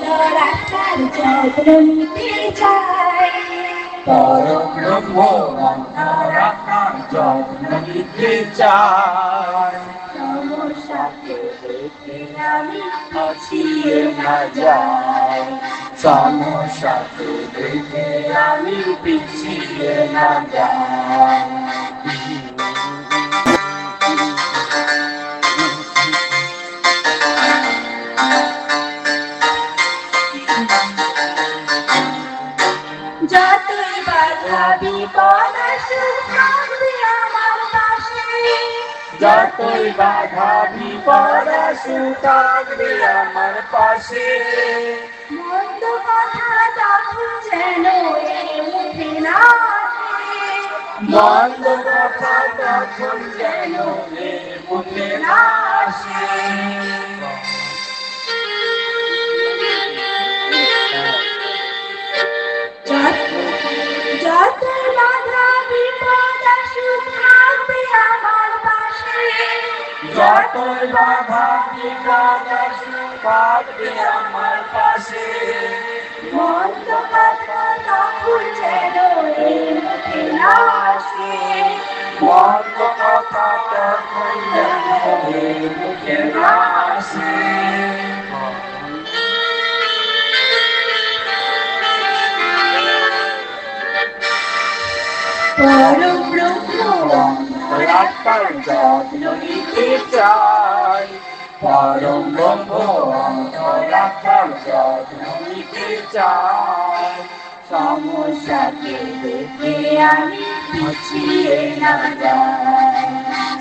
অন্তরাত্মার যত্ন নিতে চাই। পরব্রহ্ম অন্তরাত্মার যত্ন নিতে চাই। সমস্যাকে দেখে আমি পিছিয়ে না যাই। সমস্যাকে দেখে আমি পিছিয়ে না যাই। যতই বাধা বিপদ আসুক থাকবে আমার পাশে। যতই বাধা বিপদ আসুক থাকবে আমার পাশে। মন্দ কথা তখন যেন এ মুখে না আসে। মন্দ কথা তখন যেন এ মুখে না আসে। যতই বাধা বিপদ আসুক থাকবে আমার পাশে। যতই বাধা বিপদ আসুক থাকবে আমার পাশে। মন্দ কথা তখন যেন এ মুখে না আসে। মন্দ কথা তখন যেন এ মুখে না আসে। পরব্রহ্ম অন্তরাত্মার যত্ন নিতে চাই। পরম ব্রহ্ম অন্তরাত্মার যত্ন নিতে চাই। সমস্যাকে দেখে আমি পিছিয়ে না যাই।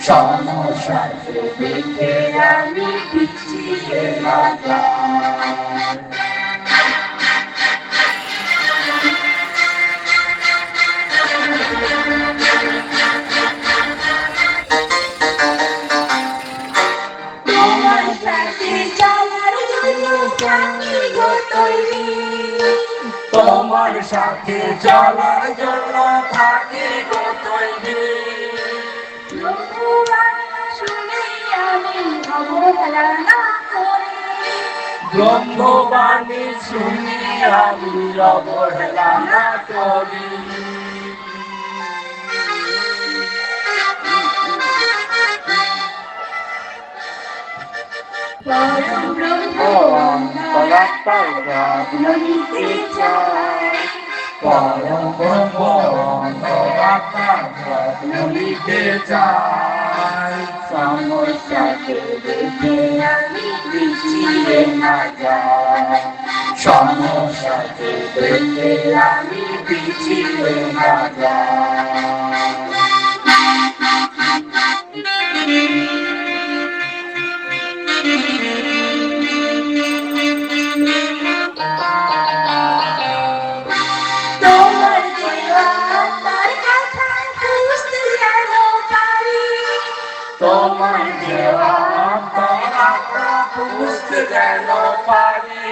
সমস্যাকে দেখে আমি পিছিয়ে না যাই। তোমার সাথে চলার জন্য থাকি গো তৈরি। তোমার সাথে চলার জন্য থাকি গো তৈরি। ব্রহ্মবাণী শুনে আমি অবহেলা না করি। ব্রহ্মবাণী শুনি আমি অবহেলা না করি। পরব্রহ্ম অন্তরাত্মার যত্ন নিতে চাই। পরম ব্রহ্ম অন্তরাত্মার যত্ন নিতে চাই। সমস্যাকে দেখে আমি পিছিয়ে না যাই। সমস্যাকে দেখে আমি পিছিয়ে না যাই। তোমার দেওয়া তার কথা বুঝতে যেন পারি। তোমার দেওয়া অন্তরাত্মা বুঝতে যেন পারি।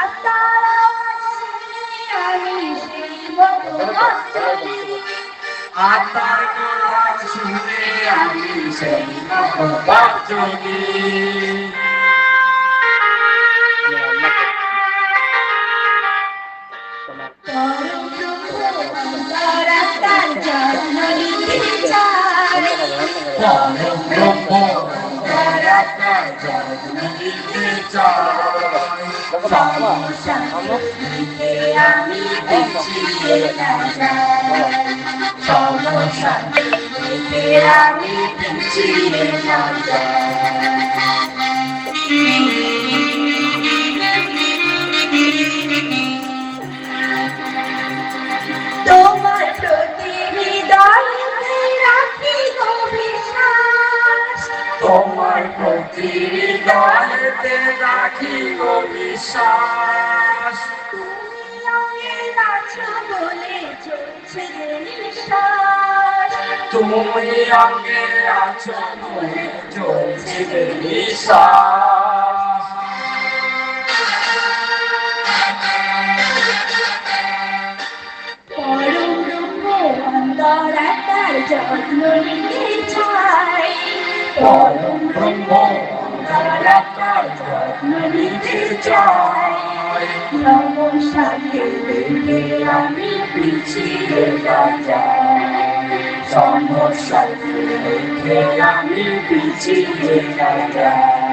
আত্মার আওয়াজ শুনে আমি সেই মতো অন্তরে। আত্মার কথা শুনে আমি সেই মতো বাঁচি। পরব্রহ্ম অন্তরাত্মার যত্ন নিতে চাই। পরম ব্রহ্ম অন্তরাত্মার যত্ন নিতে চাই। সমস্যাকে দেখে আমি পিছিয়ে না যাই। সমস্যাকে দেখে আমি পিছিয়ে না তোমার প্রতি হৃদয়ে রাখি গো বিশ্বাস। তোমার প্রতি হৃদয়েতে রাখি গো বিশ্বাস। তুমি অঙ্গে আছো বলে চলছে যে নিঃশ্বাস। তুমি অঙ্গে আছো বলে চলছে যে নিঃশ্বাস। পরব্রহ্ম অন্তরাত্মার যত্ন নিতে চাই। পরম ব্রহ্ম অন্তরাত্মার যত্ন নিতে যেতে চাই সমস্যাকে দেখে আমি পিছিয়ে না যাই সমস্যাকে দেখে আমি পিছিয়ে না যাই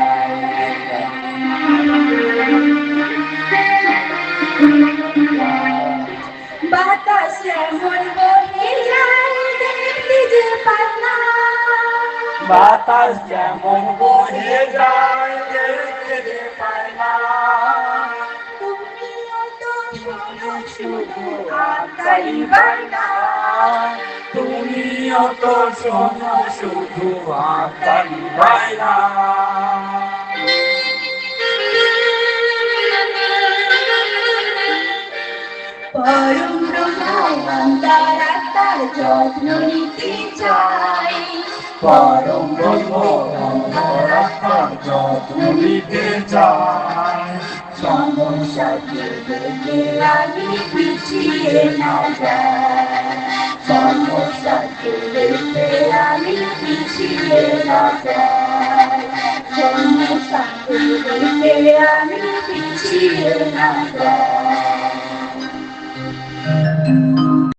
বাতাস এমন বহে যায় দেখতে যে পাই না বাতাস যেমন বহে যায় দেখতে যে পাই না তুমিও তো শোনো শুধু তাই পাই না তুমিও তো শোনো শুধু তাই পাই না পরম ব্রহ্মাত্মার যত্ন নিতে চাই পরম ব্রহ্মাত্মার যত্ন নিতে চাই সমস্যাকে দেখে আমি পিছিয়ে না যাই সমস্যাকে দেখে আমি পিছিয়ে না যাই সমস্যাকে দেখে আমি পিছিয়ে না যাই